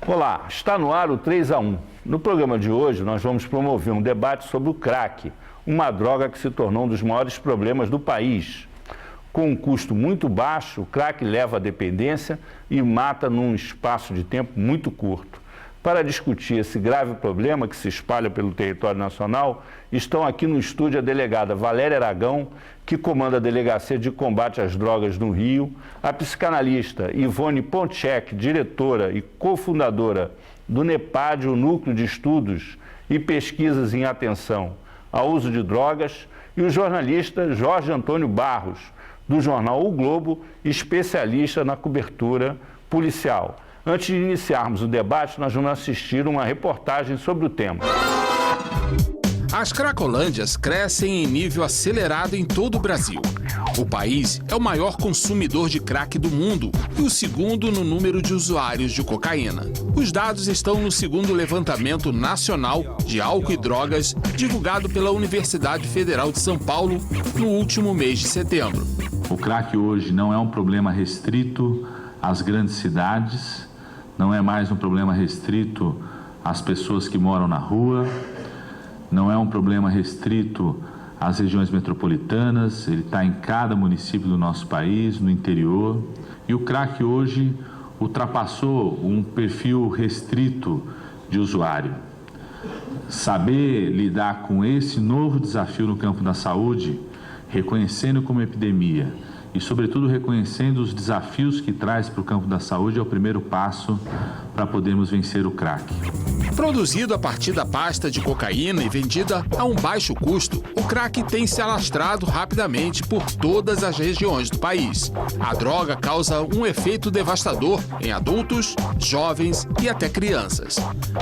Olá, está no ar o 3 a 1. No programa de hoje, nós vamos promover um debate sobre o crack, uma droga que se tornou um dos maiores problemas do país. Com um custo muito baixo, o crack leva à dependência e mata num espaço de tempo muito curto. Para discutir esse grave problema que se espalha pelo território nacional, estão aqui no estúdio a delegada Valéria Aragão, que comanda a Delegacia de Combate às Drogas no Rio, a psicanalista Ivone Pontchek, diretora e cofundadora do NEPAD, o Núcleo de Estudos e Pesquisas em Atenção ao Uso de Drogas, e o jornalista Jorge Antônio Barros, do jornal O Globo, especialista na cobertura policial. Antes de iniciarmos o debate, nós vamos assistir uma reportagem sobre o tema. As cracolândias crescem em nível acelerado em todo o Brasil. O país é o maior consumidor de crack do mundo e o segundo no número de usuários de cocaína. Os dados estão no segundo levantamento nacional de álcool e drogas, divulgado pela Universidade Federal de São Paulo no último mês de setembro. O crack hoje não é um problema restrito às grandes cidades, não é mais um problema restrito às pessoas que moram na rua, não é um problema restrito às regiões metropolitanas, ele está em cada município do nosso país, no interior. E o crack hoje ultrapassou um perfil restrito de usuário. Saber lidar com esse novo desafio no campo da saúde, reconhecendo como epidemia e, sobretudo, reconhecendo os desafios que traz para o campo da saúde, é o primeiro passo para podermos vencer o crack. Produzido a partir da pasta de cocaína e vendida a um baixo custo, o crack tem se alastrado rapidamente por todas as regiões do país. A droga causa um efeito devastador em adultos, jovens e até crianças.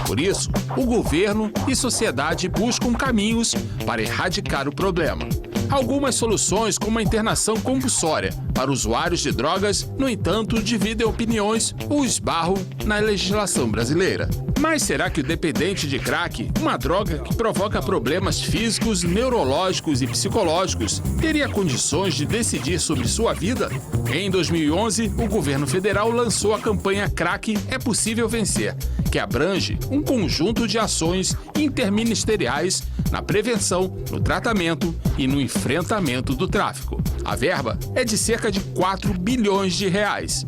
Por isso, o governo e sociedade buscam caminhos para erradicar o problema. Algumas soluções, como a internação compulsória para usuários de drogas, no entanto, dividem opiniões ou esbarram na legislação brasileira. Mas será que o dependente de crack, uma droga que provoca problemas físicos, neurológicos e psicológicos, teria condições de decidir sobre sua vida? Em 2011, o governo federal lançou a campanha Crack é Possível Vencer, que abrange um conjunto de ações interministeriais na prevenção, no tratamento e no enfrentamento do tráfico. A verba é de cerca de 4 bilhões de reais.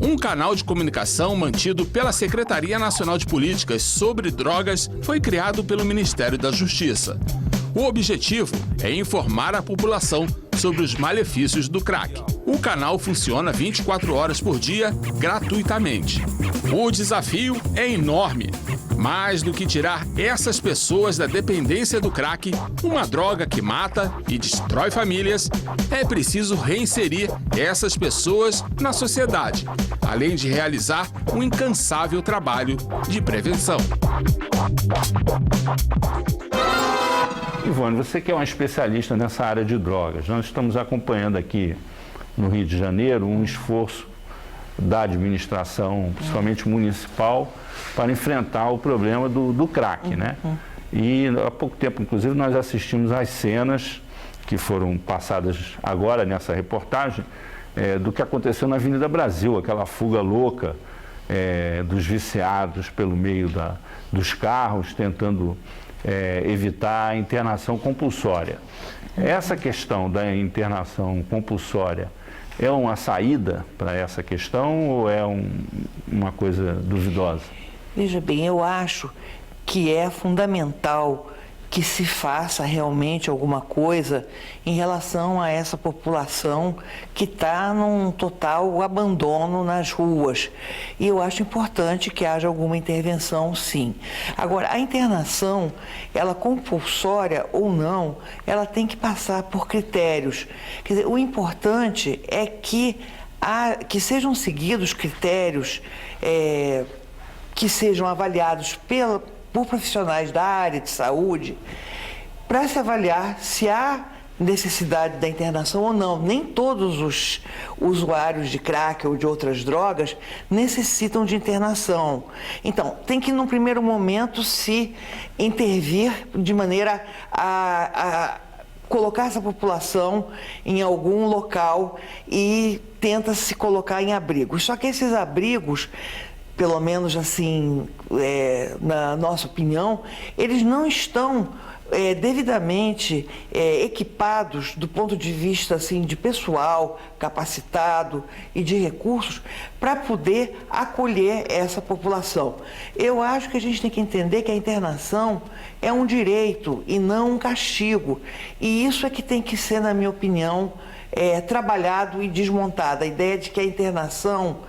Um canal de comunicação mantido pela Secretaria Nacional de Políticas sobre Drogas foi criado pelo Ministério da Justiça. O objetivo é informar a população sobre os malefícios do crack. O canal funciona 24 horas por dia, gratuitamente. O desafio é enorme. Mais do que tirar essas pessoas da dependência do crack, uma droga que mata e destrói famílias, é preciso reinserir essas pessoas na sociedade, além de realizar um incansável trabalho de prevenção. Ivone, você que é uma especialista nessa área de drogas, nós estamos acompanhando aqui no Rio de Janeiro um esforço da administração, principalmente municipal, para enfrentar o problema do crack, né? E há pouco tempo, inclusive, nós assistimos às cenas que foram passadas agora nessa reportagem do que aconteceu na Avenida Brasil, aquela fuga louca dos viciados pelo meio dos carros, tentando evitar a internação compulsória. Essa questão da internação compulsória é uma saída para essa questão ou é uma coisa duvidosa? Veja bem, eu acho que é fundamental que se faça realmente alguma coisa em relação a essa população que está num total abandono nas ruas. E eu acho importante que haja alguma intervenção, sim. Agora, a internação, ela compulsória ou não, ela tem que passar por critérios. Quer dizer, o importante é que sejam seguidos critérios que sejam avaliados por profissionais da área de saúde, para se avaliar se há necessidade da internação ou não. Nem todos os usuários de crack ou de outras drogas necessitam de internação. Então, tem que, num primeiro momento, se intervir de maneira a colocar essa população em algum local e tenta se colocar em abrigos. Só que esses abrigos pelo menos assim, na nossa opinião, eles não estão devidamente equipados do ponto de vista assim, de pessoal capacitado e de recursos para poder acolher essa população. Eu acho que a gente tem que entender que a internação é um direito e não um castigo. E isso é que tem que ser, na minha opinião, trabalhado e desmontado. A ideia de que a internação,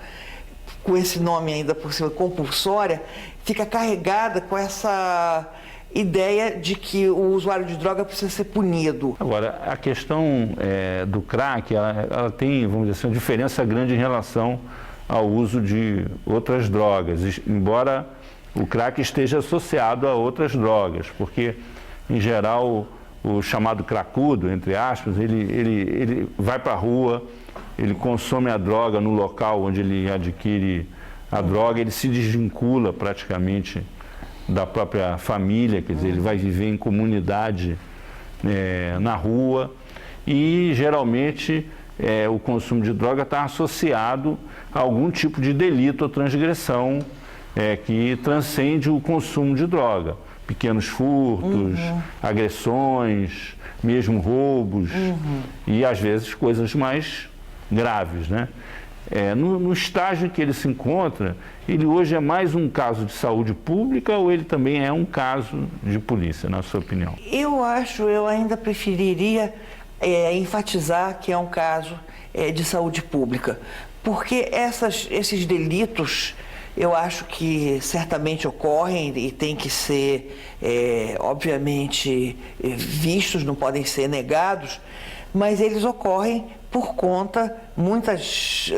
com esse nome ainda por cima, compulsória, fica carregada com essa ideia de que o usuário de droga precisa ser punido. Agora, a questão do crack, ela tem, vamos dizer assim, uma diferença grande em relação ao uso de outras drogas, embora o crack esteja associado a outras drogas, porque, em geral, o chamado cracudo, entre aspas, ele vai para a rua, ele consome a droga no local onde ele adquire a droga, ele se desvincula praticamente da própria família, quer dizer, ele vai viver em comunidade na rua e, geralmente, o consumo de droga está associado a algum tipo de delito ou transgressão que transcende o consumo de droga. Pequenos furtos, agressões, mesmo roubos e, às vezes, coisas mais graves, né? No estágio em que ele se encontra, ele hoje é mais um caso de saúde pública ou ele também é um caso de polícia, na sua opinião? Eu ainda preferiria enfatizar que é um caso de saúde pública, porque esses delitos, eu acho que certamente ocorrem e têm que ser, obviamente, vistos, não podem ser negados, mas eles ocorrem por conta,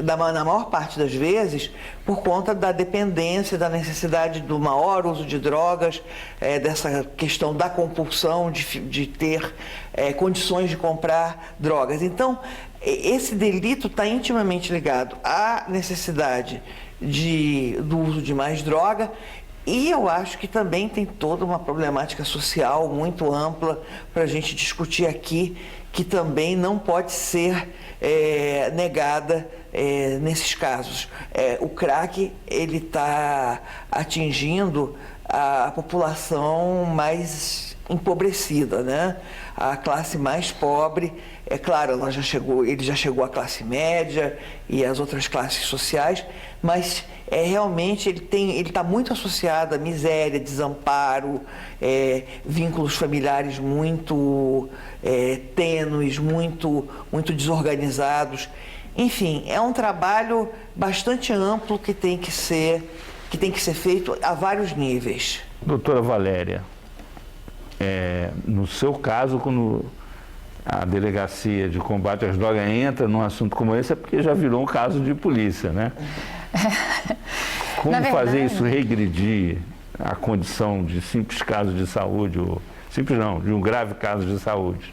na maior parte das vezes, por conta da dependência, da necessidade do maior uso de drogas, dessa questão da compulsão de ter condições de comprar drogas. Então, esse delito está intimamente ligado à necessidade do uso de mais droga. E eu acho que também tem toda uma problemática social muito ampla para a gente discutir aqui, que também não pode ser negada nesses casos. O crack ele está atingindo a população mais empobrecida, né? A classe mais pobre. É claro, ele já chegou à classe média e às outras classes sociais, mas realmente ele está muito associado à miséria, desamparo, vínculos familiares muito tênues, muito desorganizados. Enfim, é um trabalho bastante amplo que tem que ser feito a vários níveis. Doutora Valéria, no seu caso, quando a Delegacia de Combate às Drogas entra num assunto como esse, é porque já virou um caso de polícia, né? Como fazer isso regredir a condição de simples caso de saúde, ou simples não, de um grave caso de saúde?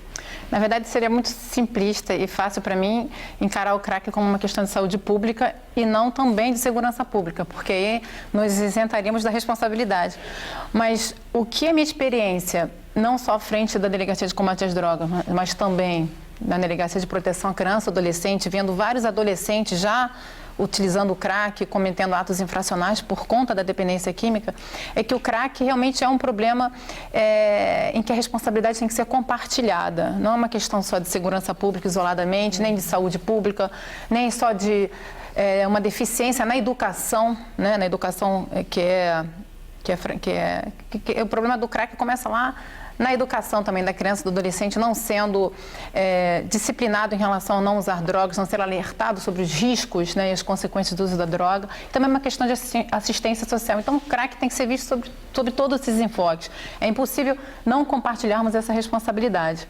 Na verdade, seria muito simplista e fácil para mim encarar o crack como uma questão de saúde pública e não também de segurança pública, porque aí nos isentaríamos da responsabilidade. Mas o que é minha experiência, não só à frente da Delegacia de Combate às Drogas, mas também na Delegacia de Proteção à Criança e Adolescente, vendo vários adolescentes já utilizando o crack, cometendo atos infracionais por conta da dependência química, é que o crack realmente é um problema em que a responsabilidade tem que ser compartilhada. Não é uma questão só de segurança pública isoladamente, nem de saúde pública, nem só de uma deficiência na educação, né? Na educação o problema do crack começa lá na educação também da criança e do adolescente, não sendo disciplinado em relação a não usar drogas, não ser alertado sobre os riscos, né, e as consequências do uso da droga. Também é uma questão de assistência social. Então, o crack tem que ser visto sobre todos esses enfoques. É impossível não compartilharmos essa responsabilidade.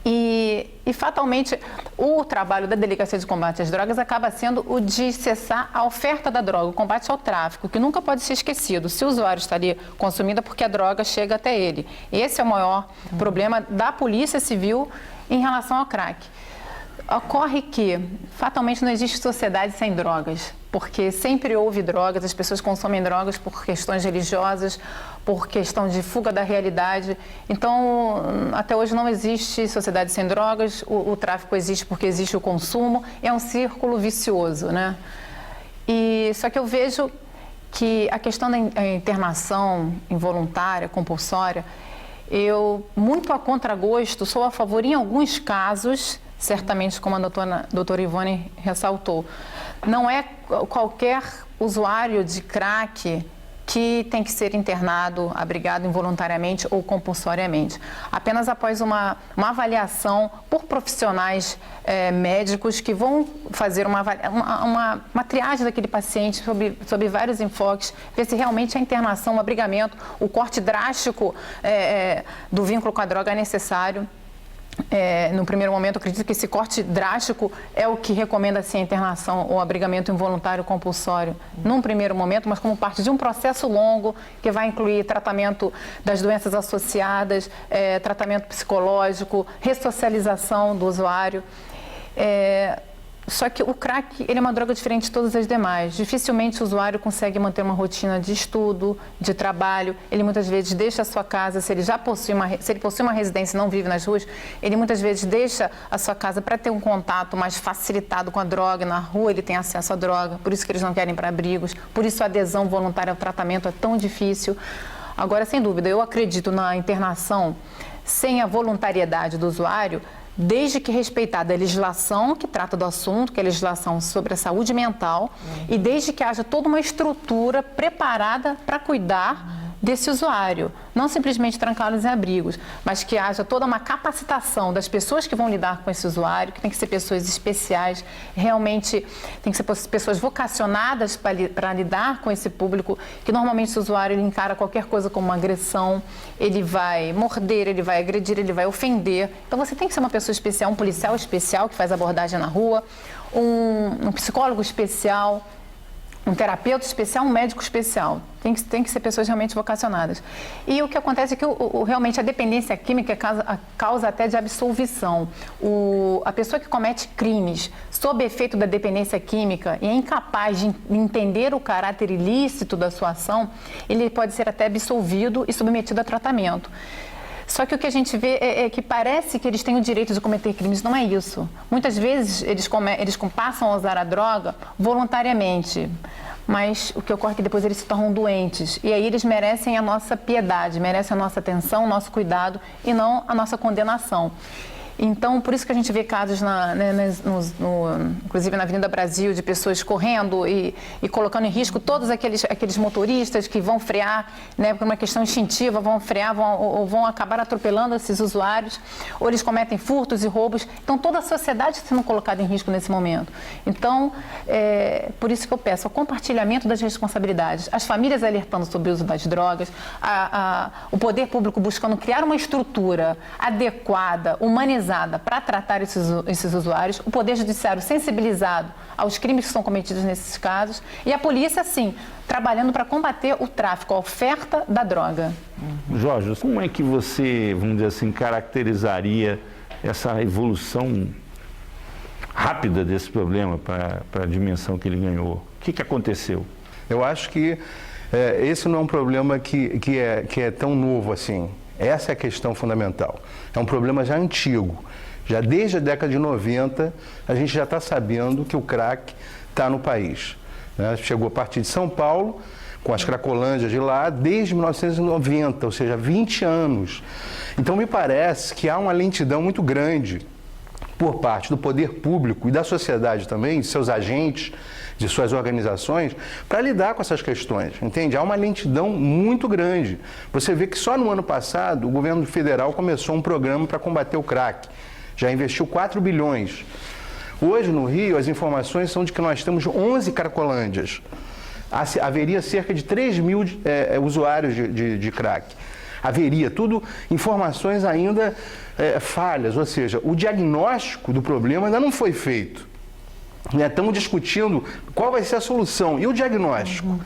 E fatalmente, o trabalho da Delegacia de Combate às Drogas acaba sendo o de cessar a oferta da droga, o combate ao tráfico, que nunca pode ser esquecido. Se o usuário está ali consumindo, é porque a droga chega até ele. Esse é o maior problema da Polícia Civil em relação ao crack. Ocorre que, fatalmente, não existe sociedade sem drogas, porque sempre houve drogas, as pessoas consomem drogas por questões religiosas, por questão de fuga da realidade. Então, até hoje não existe sociedade sem drogas, o tráfico existe porque existe o consumo, é um círculo vicioso, né? Só que eu vejo que a questão da internação involuntária, compulsória, eu, muito a contragosto, sou a favor em alguns casos, certamente como a doutora Ivone ressaltou. Não é qualquer usuário de crack que tem que ser internado, abrigado involuntariamente ou compulsoriamente. Apenas após uma avaliação por profissionais médicos que vão fazer uma triagem daquele paciente sobre vários enfoques, ver se realmente a internação, o abrigamento, o corte drástico do vínculo com a droga é necessário. No primeiro momento, eu acredito que esse corte drástico é o que recomenda assim, a internação ou abrigamento involuntário compulsório num primeiro momento, mas como parte de um processo longo que vai incluir tratamento das doenças associadas, tratamento psicológico, ressocialização do usuário. Só que o crack, ele é uma droga diferente de todas as demais. Dificilmente o usuário consegue manter uma rotina de estudo, de trabalho. Ele muitas vezes deixa a sua casa, se ele possui uma residência e não vive nas ruas, ele muitas vezes deixa a sua casa para ter um contato mais facilitado com a droga. Na rua ele tem acesso à droga, por isso que eles não querem ir para abrigos, por isso a adesão voluntária ao tratamento é tão difícil. Agora, sem dúvida, eu acredito na internação sem a voluntariedade do usuário, desde que respeitada a legislação que trata do assunto, que é a legislação sobre a saúde mental, e desde que haja toda uma estrutura preparada para cuidar desse usuário. Não simplesmente trancá-los em abrigos, mas que haja toda uma capacitação das pessoas que vão lidar com esse usuário, que tem que ser pessoas especiais, realmente tem que ser pessoas vocacionadas para lidar com esse público, que normalmente esse usuário ele encara qualquer coisa como uma agressão, ele vai morder, ele vai agredir, ele vai ofender. Então você tem que ser uma pessoa especial, um policial especial que faz abordagem na rua, um psicólogo especial, um terapeuta especial, um médico especial. Tem que ser pessoas realmente vocacionadas. E o que acontece é que realmente a dependência química causa até de absolvição. A pessoa que comete crimes sob efeito da dependência química e é incapaz de entender o caráter ilícito da sua ação, ele pode ser até absolvido e submetido a tratamento. Só que o que a gente vê é que parece que eles têm o direito de cometer crimes. Não é isso. Muitas vezes eles passam a usar a droga voluntariamente, mas o que ocorre é que depois eles se tornam doentes. E aí eles merecem a nossa piedade, merecem a nossa atenção, o nosso cuidado e não a nossa condenação. Então, por isso que a gente vê casos, inclusive na Avenida Brasil, de pessoas correndo e colocando em risco todos aqueles motoristas que vão frear, né, por uma questão instintiva, vão frear ou vão acabar atropelando esses usuários, ou eles cometem furtos e roubos. Então, toda a sociedade está sendo colocada em risco nesse momento. Então, por isso que eu peço o compartilhamento das responsabilidades, as famílias alertando sobre o uso das drogas, o poder público buscando criar uma estrutura adequada, humanizada, para tratar esses usuários, o Poder Judiciário sensibilizado aos crimes que são cometidos nesses casos e a polícia, sim, trabalhando para combater o tráfico, a oferta da droga. Jorge, como é que você, vamos dizer assim, caracterizaria essa evolução rápida desse problema para a dimensão que ele ganhou? O que aconteceu? Eu acho que esse não é um problema que é tão novo assim. Essa é a questão fundamental. É um problema já antigo. Já desde a década de 90, a gente já está sabendo que o crack está no país. Né? Chegou a partir de São Paulo, com as cracolândias de lá, desde 1990, ou seja, 20 anos. Então, me parece que há uma lentidão muito grande por parte do poder público e da sociedade também, de seus agentes, de suas organizações, para lidar com essas questões, entende? Há uma lentidão muito grande. Você vê que só no ano passado o governo federal começou um programa para combater o crack. Já investiu 4 bilhões. Hoje no Rio as informações são de que nós temos 11 cracolândias. Haveria cerca de 3 mil usuários de crack. Haveria tudo informações ainda falhas, ou seja, o diagnóstico do problema ainda não foi feito. Estamos discutindo qual vai ser a solução e o diagnóstico.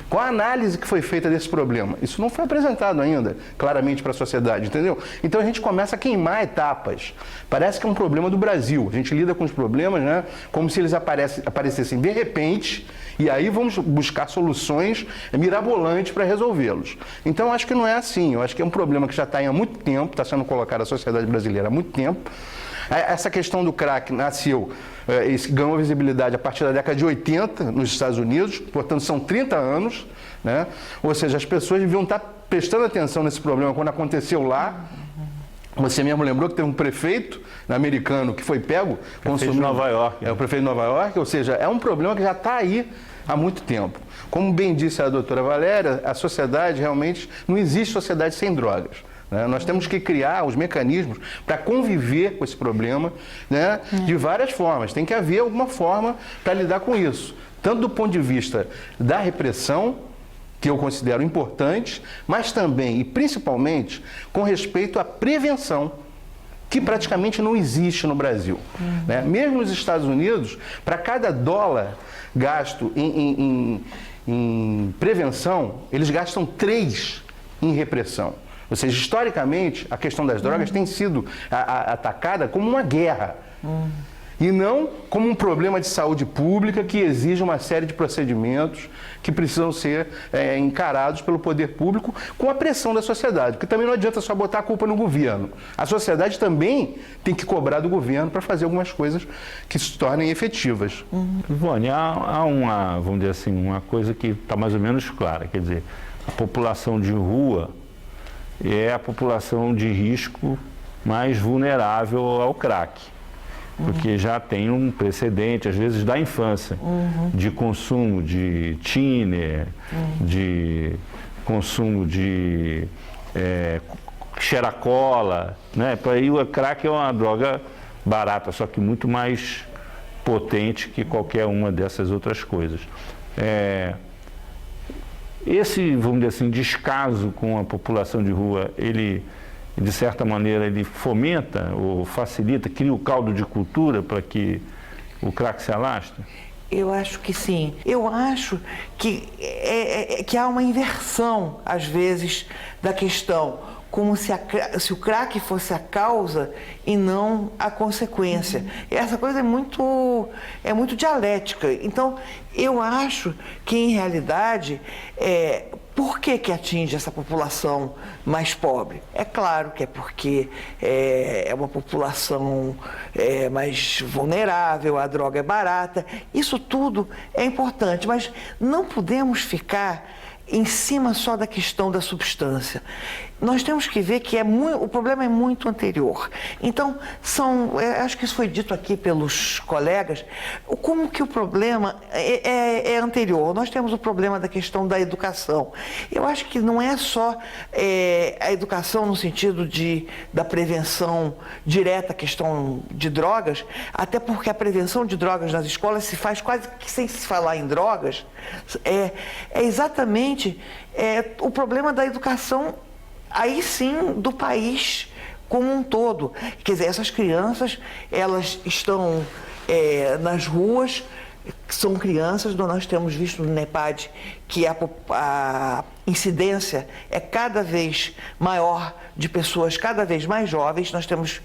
Qual a análise que foi feita desse problema? Isso não foi apresentado ainda claramente para a sociedade, entendeu? Então a gente começa a queimar etapas. Parece que é um problema do Brasil. A gente lida com os problemas, né, como se eles aparecessem de repente e aí vamos buscar soluções mirabolantes para resolvê-los. Então, acho que não é assim. Eu acho que é um problema que já está há muito tempo, está sendo colocado na sociedade brasileira há muito tempo. Essa questão do crack nasceu, ganhou visibilidade a partir da década de 80 nos Estados Unidos, portanto são 30 anos, né? Ou seja, as pessoas deviam estar prestando atenção nesse problema quando aconteceu lá. Você mesmo lembrou que teve um prefeito americano que foi pego consumindo de Nova York. É o prefeito de Nova York, ou seja, é um problema que já está aí há muito tempo. Como bem disse a doutora Valéria, a sociedade realmente, não existe sociedade sem drogas. Né? Nós temos que criar os mecanismos para conviver com esse problema, né, de várias formas. Tem que haver alguma forma para lidar com isso. Tanto do ponto de vista da repressão, que eu considero importante, mas também e principalmente com respeito à prevenção, que praticamente não existe no Brasil. Né? Mesmo nos Estados Unidos, para cada dólar gasto em prevenção, eles gastam 3 em repressão. Ou seja, historicamente, a questão das drogas tem sido atacada como uma guerra. E não como um problema de saúde pública que exige uma série de procedimentos que precisam ser encarados pelo poder público com a pressão da sociedade. Porque também não adianta só botar a culpa no governo. A sociedade também tem que cobrar do governo para fazer algumas coisas que se tornem efetivas. Ivone, há uma, vamos dizer assim, uma coisa que está mais ou menos clara. Quer dizer, a população de rua é a população de risco mais vulnerável ao crack. Porque já tem um precedente, às vezes, da infância, de consumo de thinner, de consumo de xeracola, né? Para aí o crack é uma droga barata, só que muito mais potente que qualquer uma dessas outras coisas. Esse, vamos dizer assim, descaso com a população de rua, ele, de certa maneira, ele fomenta ou facilita, cria o caldo de cultura para que o crack se alastre? Eu acho que sim. Eu acho que, que há uma inversão, às vezes, da questão, como se o crack fosse a causa e não a consequência. E essa coisa é muito dialética. Então, eu acho que, em realidade, por que atinge essa população mais pobre? É claro que é porque é uma população mais vulnerável, a droga é barata. Isso tudo é importante, mas não podemos ficar em cima só da questão da substância. Nós temos que ver que o problema é muito anterior. Então, acho que isso foi dito aqui pelos colegas, como que o problema é anterior. Nós temos o problema da questão da educação. Eu acho que não é só a educação no sentido da prevenção direta à questão de drogas, até porque a prevenção de drogas nas escolas se faz quase que sem se falar em drogas. É exatamente o problema da educação, aí sim, do país como um todo. Quer dizer, essas crianças, elas estão nas ruas, são crianças, nós temos visto no NEPAD que a incidência é cada vez maior de pessoas cada vez mais jovens. Nós estamos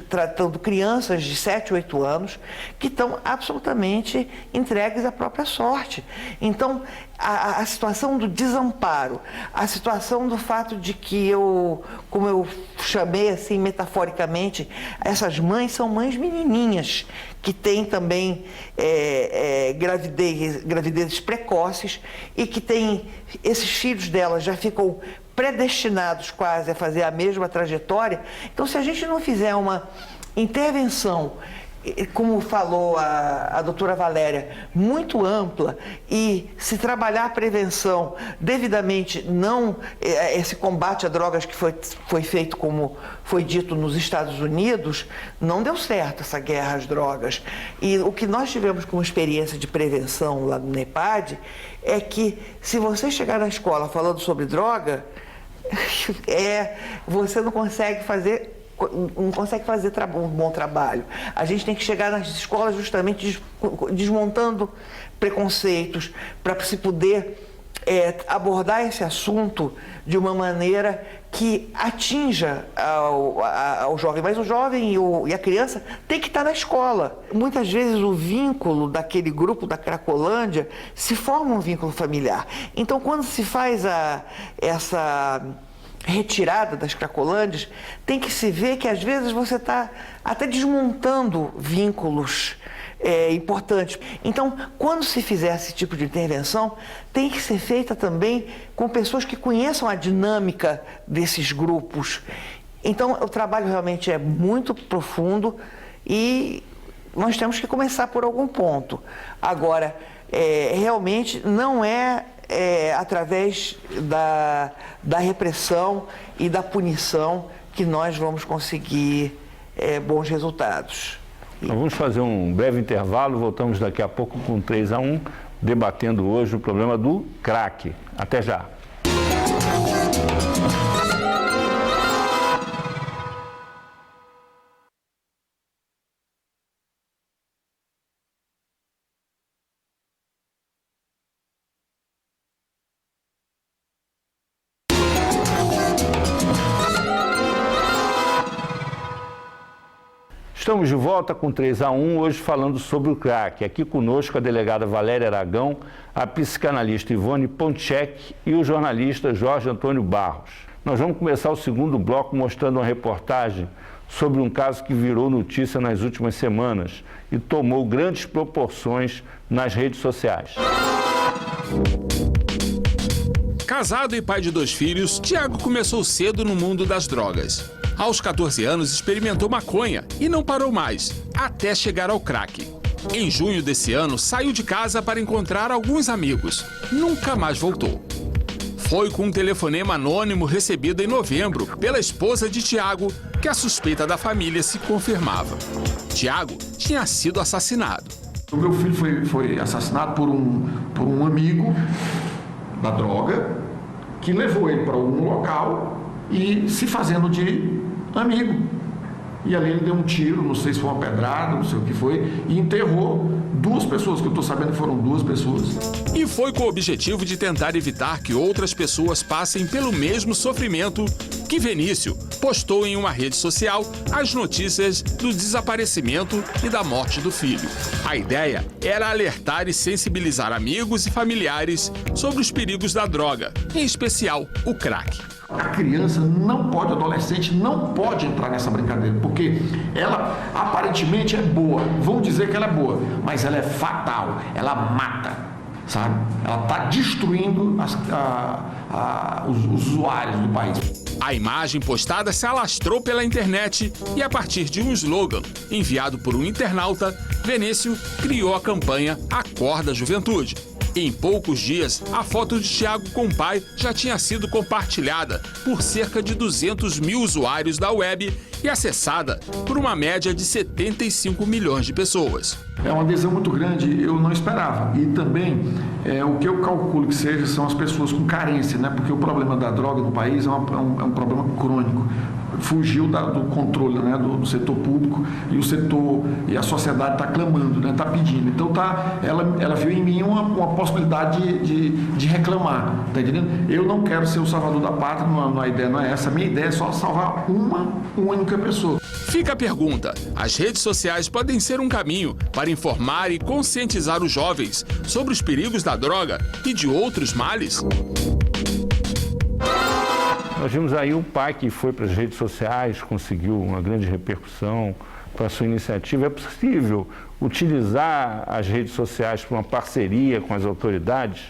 tratando crianças de 7, 8 anos que estão absolutamente entregues à própria sorte. Então, a situação do desamparo, a situação do fato de que como eu chamei assim metaforicamente, essas mães são mães menininhas que têm também gravidezes precoces e que esses filhos delas já ficam predestinados quase a fazer a mesma trajetória. Então, se a gente não fizer uma intervenção, como falou a doutora Valéria, muito ampla, e se trabalhar a prevenção devidamente, não esse combate a drogas que foi feito, como foi dito nos Estados Unidos, não deu certo essa guerra às drogas. E o que nós tivemos como experiência de prevenção lá no NEPAD é que, se você chegar na escola falando sobre droga, você não consegue fazer um bom trabalho. A gente tem que chegar nas escolas justamente desmontando preconceitos para se poder abordar esse assunto de uma maneira que atinja ao jovem, mas o jovem e a criança tem que estar na escola. Muitas vezes o vínculo daquele grupo da Cracolândia se forma um vínculo familiar. Então, quando se faz essa retirada das Cracolândias, tem que se ver que às vezes você está até desmontando vínculos importantes. Então, quando se fizer esse tipo de intervenção, tem que ser feita também com pessoas que conheçam a dinâmica desses grupos. Então, o trabalho realmente é muito profundo e nós temos que começar por algum ponto. Agora, realmente não é através da repressão e da punição que nós vamos conseguir bons resultados. Nós vamos fazer um breve intervalo, voltamos daqui a pouco com 3-1, debatendo hoje o problema do crack. Até já. Estamos de volta com 3-1, hoje falando sobre o crack. Aqui conosco a delegada Valéria Aragão, a psicanalista Ivone Poncek e o jornalista Jorge Antônio Barros. Nós vamos começar o segundo bloco mostrando uma reportagem sobre um caso que virou notícia nas últimas semanas e tomou grandes proporções nas redes sociais. Casado e pai de 2 filhos, Tiago começou cedo no mundo das drogas. Aos 14 anos, experimentou maconha e não parou mais, até chegar ao crack. Em junho desse ano, saiu de casa para encontrar alguns amigos. Nunca mais voltou. Foi com um telefonema anônimo recebido em novembro pela esposa de Tiago que a suspeita da família se confirmava. Tiago tinha sido assassinado. O meu filho foi assassinado por um amigo da droga que levou ele para um local e se fazendo de amigo. E ali ele deu um tiro, não sei se foi uma pedrada, não sei o que foi, e enterrou 2 pessoas, que eu estou sabendo que foram 2 pessoas. E foi com o objetivo de tentar evitar que outras pessoas passem pelo mesmo sofrimento que Vinícius postou em uma rede social as notícias do desaparecimento e da morte do filho. A ideia era alertar e sensibilizar amigos e familiares sobre os perigos da droga, em especial o crack. A criança não pode, o adolescente não pode entrar nessa brincadeira, porque ela aparentemente é boa, vamos dizer que ela é boa, mas ela é fatal, ela mata, sabe? Ela está destruindo os usuários do país. A imagem postada se alastrou pela internet e, a partir de um slogan enviado por um internauta, Vinícius criou a campanha Acorda Juventude. Em poucos dias, a foto de Tiago com o pai já tinha sido compartilhada por cerca de 200 mil usuários da web e acessada por uma média de 75 milhões de pessoas. É uma adesão muito grande, eu não esperava. E também, o que eu calculo que seja são as pessoas com carência, né? Porque o problema da droga no país é um problema crônico. Fugiu do controle, né, do setor público, e a sociedade está clamando, está pedindo. Então ela viu em mim uma possibilidade de reclamar, está entendendo? Eu não quero ser o salvador da pátria, a ideia não é essa. A minha ideia é só salvar uma única pessoa. Fica a pergunta: as redes sociais podem ser um caminho para informar e conscientizar os jovens sobre os perigos da droga e de outros males? Nós vimos aí um pai que foi para as redes sociais, conseguiu uma grande repercussão com a sua iniciativa. É possível utilizar as redes sociais para uma parceria com as autoridades,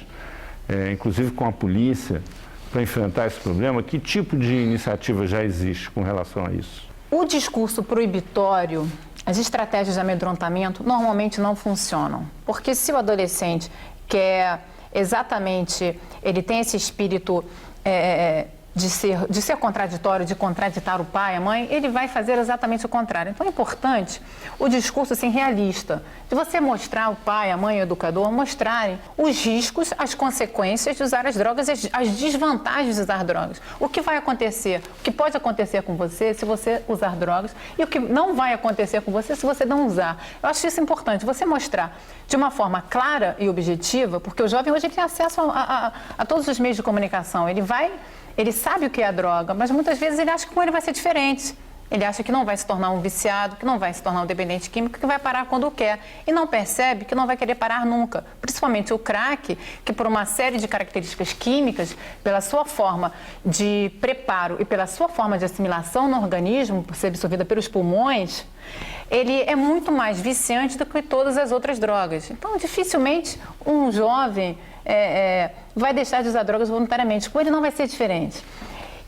inclusive com a polícia, para enfrentar esse problema? Que tipo de iniciativa já existe com relação a isso? O discurso proibitório, as estratégias de amedrontamento normalmente não funcionam. Porque se o adolescente quer exatamente, ele tem esse espírito de ser contraditório, de contraditar o pai, a mãe, ele vai fazer exatamente o contrário. Então é importante o discurso assim, realista, de você mostrar o pai, a mãe, o educador, mostrarem os riscos, as consequências de usar as drogas, as desvantagens de usar drogas. O que vai acontecer, o que pode acontecer com você se você usar drogas e o que não vai acontecer com você se você não usar. Eu acho isso importante, você mostrar de uma forma clara e objetiva, porque o jovem hoje tem acesso a todos os meios de comunicação, ele sabe o que é a droga, mas muitas vezes ele acha que com ele vai ser diferente. Ele acha que não vai se tornar um viciado, que não vai se tornar um dependente químico, que vai parar quando quer. E não percebe que não vai querer parar nunca. Principalmente o crack, que por uma série de características químicas, pela sua forma de preparo e pela sua forma de assimilação no organismo, por ser absorvida pelos pulmões, ele é muito mais viciante do que todas as outras drogas. Então, dificilmente um jovem vai deixar de usar drogas voluntariamente. Com ele não vai ser diferente.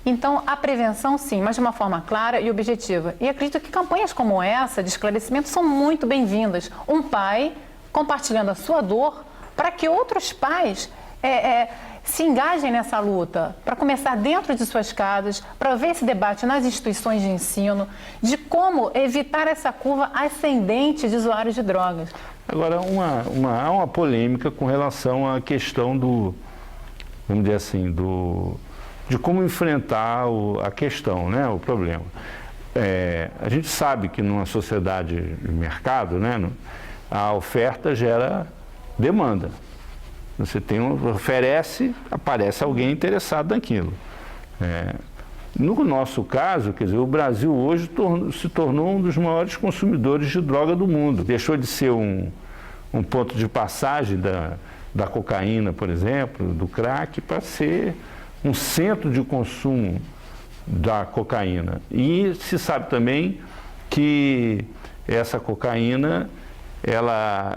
Então, a prevenção, sim, mas de uma forma clara e objetiva. E acredito que campanhas como essa, de esclarecimento, são muito bem-vindas. Um pai compartilhando a sua dor para que outros pais se engajem nessa luta, para começar dentro de suas casas, para ver esse debate nas instituições de ensino, de como evitar essa curva ascendente de usuários de drogas. Agora, há uma polêmica com relação à questão vamos dizer assim, de como enfrentar a questão, né, o problema. A gente sabe que numa sociedade de mercado, né, a oferta gera demanda. Você oferece, aparece alguém interessado naquilo. No nosso caso, quer dizer, o Brasil hoje se tornou um dos maiores consumidores de droga do mundo. Deixou de ser um ponto de passagem da cocaína, por exemplo, do crack, para ser um centro de consumo da cocaína. E se sabe também que essa cocaína,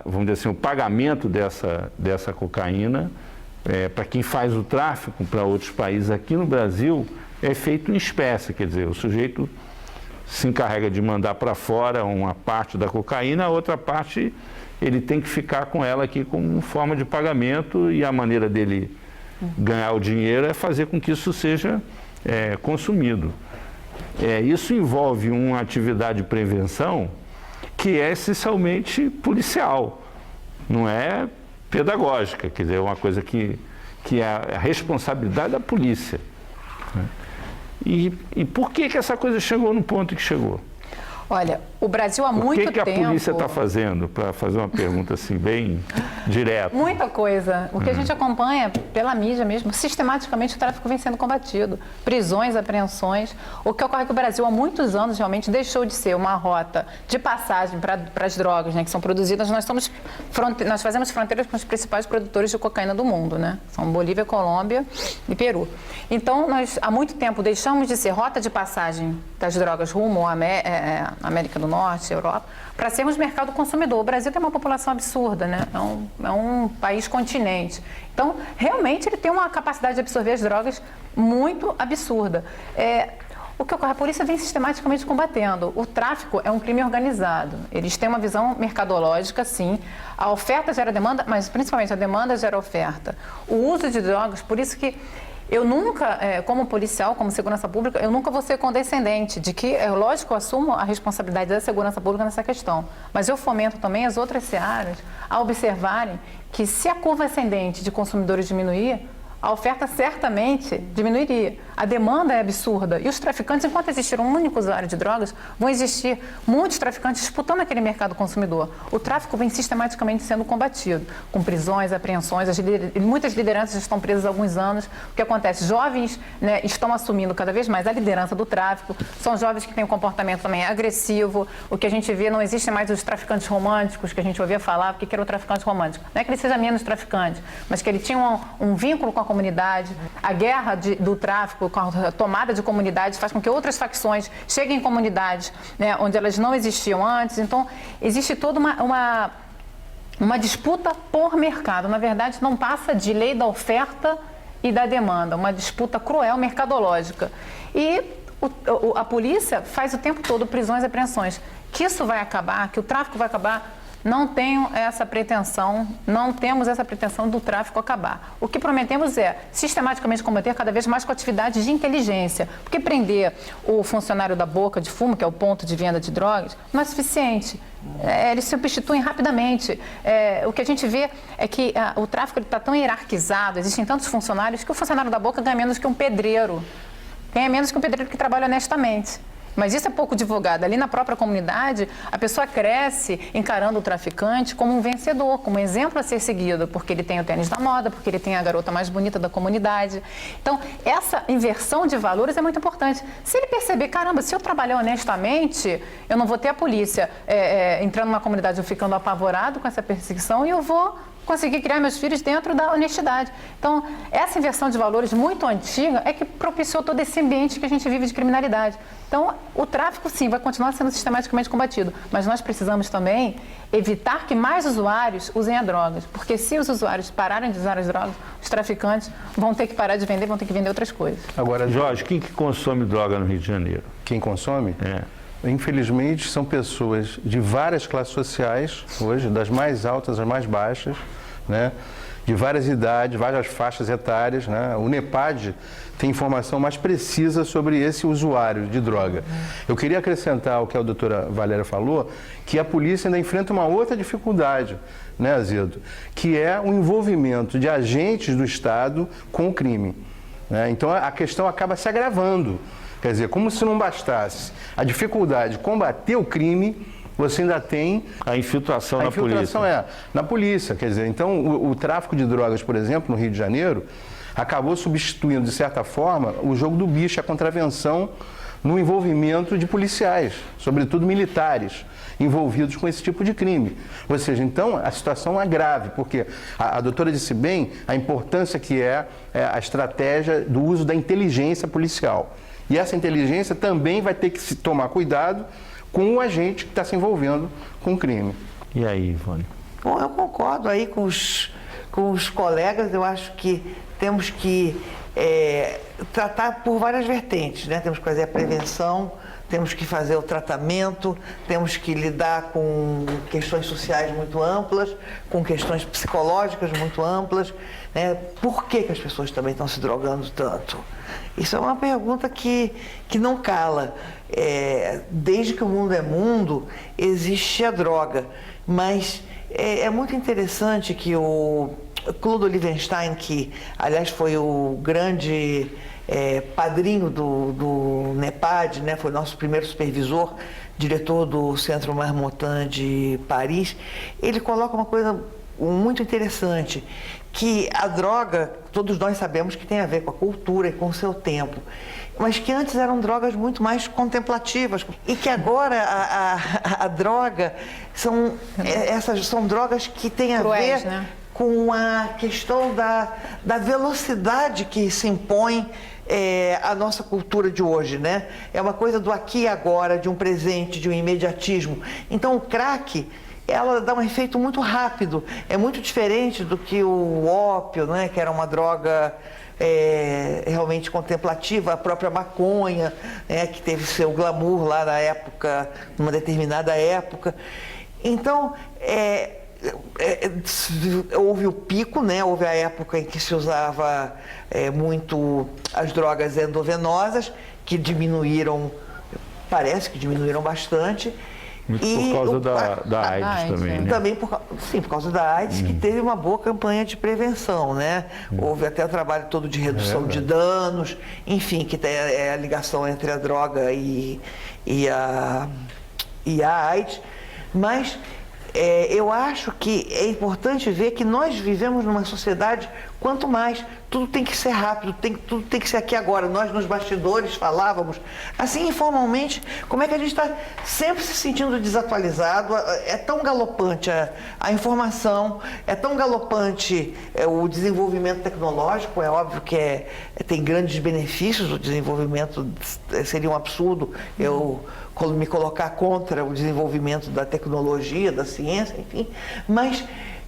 vamos dizer assim, o pagamento dessa cocaína, para quem faz o tráfico para outros países aqui no Brasil, é feito em espécie, quer dizer, o sujeito se encarrega de mandar para fora uma parte da cocaína, a outra parte ele tem que ficar com ela aqui como forma de pagamento, e a maneira dele ganhar o dinheiro é fazer com que isso seja consumido. Isso envolve uma atividade de prevenção que é essencialmente policial, não é pedagógica, quer dizer, é uma coisa que é a responsabilidade da polícia. E por que essa coisa chegou no ponto que chegou? Olha, o Brasil há muito tempo... O que a polícia está fazendo, para fazer uma pergunta assim, bem direta? Muita coisa. O que a gente acompanha pela mídia mesmo, sistematicamente o tráfico vem sendo combatido. Prisões, apreensões. O que ocorre é que o Brasil há muitos anos realmente deixou de ser uma rota de passagem para as drogas, né, que são produzidas. Nós fazemos fronteiras com os principais produtores de cocaína do mundo, né? São Bolívia, Colômbia e Peru. Então, nós há muito tempo deixamos de ser rota de passagem das drogas rumo à América do Norte, Europa, para sermos mercado consumidor. O Brasil tem uma população absurda, né? É um país continente. Então, realmente, ele tem uma capacidade de absorver as drogas muito absurda. O que ocorre? A polícia vem sistematicamente combatendo. O tráfico é um crime organizado. Eles têm uma visão mercadológica, sim. A oferta gera demanda, mas principalmente a demanda gera oferta. O uso de drogas, por isso que eu nunca, como policial, como segurança pública, eu nunca vou ser condescendente de que, lógico, eu assumo a responsabilidade da segurança pública nessa questão, mas eu fomento também as outras searas a observarem que se a curva ascendente de consumidores diminuir, a oferta certamente diminuiria. A demanda é absurda. E os traficantes, enquanto existir um único usuário de drogas, vão existir muitos traficantes disputando aquele mercado consumidor. O tráfico vem sistematicamente sendo combatido, com prisões, apreensões. Muitas lideranças estão presas há alguns anos. O que acontece? Jovens, né, estão assumindo cada vez mais a liderança do tráfico. São jovens que têm um comportamento também agressivo. O que a gente vê, não existem mais os traficantes românticos, que a gente ouvia falar. O que era o traficante romântico? Não é que ele seja menos traficante, mas que ele tinha um vínculo com a comunidade. A guerra do tráfico, com a tomada de comunidades, faz com que outras facções cheguem em comunidades, né, onde elas não existiam antes. Então, existe toda uma disputa por mercado. Na verdade, não passa de lei da oferta e da demanda, uma disputa cruel, mercadológica. E a polícia faz o tempo todo prisões e apreensões. Que isso vai acabar, que o tráfico vai acabar, não tenho essa pretensão, não temos essa pretensão do tráfico acabar. O que prometemos é sistematicamente combater cada vez mais com atividades de inteligência, porque prender o funcionário da boca de fumo, que é o ponto de venda de drogas, não é suficiente. Eles se substituem rapidamente. O que a gente vê é que o tráfico está tão hierarquizado, existem tantos funcionários que o funcionário da boca ganha menos que um pedreiro, ganha menos que um pedreiro que trabalha honestamente. Mas isso é pouco divulgado. Ali na própria comunidade, a pessoa cresce encarando o traficante como um vencedor, como um exemplo a ser seguido, porque ele tem o tênis da moda, porque ele tem a garota mais bonita da comunidade. Então, essa inversão de valores é muito importante. Se ele perceber, caramba, se eu trabalhar honestamente, eu não vou ter a polícia entrando numa comunidade eu ficando apavorado com essa perseguição e eu vou conseguir criar meus filhos dentro da honestidade. Então, essa inversão de valores muito antiga é que propiciou todo esse ambiente que a gente vive de criminalidade. Então, o tráfico, sim, vai continuar sendo sistematicamente combatido, mas nós precisamos também evitar que mais usuários usem as drogas, porque se os usuários pararem de usar as drogas, os traficantes vão ter que parar de vender, vão ter que vender outras coisas. Agora, Jorge, quem que consome droga no Rio de Janeiro? Quem consome? Infelizmente, são pessoas de várias classes sociais, hoje, das mais altas às mais baixas, né? De várias idades, várias faixas etárias, né? O NEPAD tem informação mais precisa sobre esse usuário de droga. Eu queria acrescentar ao que a doutora Valéria falou, que a polícia ainda enfrenta uma outra dificuldade, né, Azedo? Que é o envolvimento de agentes do Estado com o crime, né? Então, a questão acaba se agravando. Quer dizer, como se não bastasse a dificuldade de combater o crime, você ainda tem a infiltração na polícia. A infiltração na polícia. Quer dizer, então o tráfico de drogas, por exemplo, no Rio de Janeiro, acabou substituindo, de certa forma, o jogo do bicho, a contravenção no envolvimento de policiais, sobretudo militares, envolvidos com esse tipo de crime. Ou seja, então, a situação é grave, porque a doutora disse bem a importância que é a estratégia do uso da inteligência policial. E essa inteligência também vai ter que se tomar cuidado com o agente que está se envolvendo com o crime. E aí, Ivone? Bom, eu concordo aí com os colegas. Eu acho que temos que tratar por várias vertentes, né? Temos que fazer a prevenção, temos que fazer o tratamento, temos que lidar com questões sociais muito amplas, com questões psicológicas muito amplas, né? Por que as pessoas também estão se drogando tanto? Isso é uma pergunta que não cala. Desde que o mundo é mundo, existe a droga, mas é muito interessante que o Claude Olivenstein, que aliás foi o grande padrinho do NEPAD, né, foi nosso primeiro supervisor, diretor do Centro Marmottan de Paris, ele coloca uma coisa muito interessante, que a droga, todos nós sabemos que tem a ver com a cultura e com o seu tempo, mas que antes eram drogas muito mais contemplativas e que agora a droga essas são drogas que têm a ver, né, com a questão da velocidade que se impõe a nossa cultura de hoje, né? É uma coisa do aqui e agora, de um presente, de um imediatismo. Então o crack, ela dá um efeito muito rápido, é muito diferente do que o ópio, né, que era uma droga realmente contemplativa, a própria maconha, que teve seu glamour lá na época, numa determinada época. Então, houve o pico, né? Houve a época em que se usava muito as drogas endovenosas, que diminuíram, parece que diminuíram bastante. Muito por causa da AIDS também, né? Também por causa da AIDS, que teve uma boa campanha de prevenção, né? Houve até o trabalho todo de redução de danos, enfim, que tem a ligação entre a droga e a AIDS. Mas eu acho que é importante ver que nós vivemos numa sociedade, quanto mais, tudo tem que ser rápido, tudo tem que ser aqui agora. Nós nos bastidores falávamos, assim informalmente, como é que a gente está sempre se sentindo desatualizado. É tão galopante a informação, é tão galopante o desenvolvimento tecnológico. É óbvio que tem grandes benefícios, o desenvolvimento seria um absurdo eu me colocar contra o desenvolvimento da tecnologia, da ciência, enfim, mas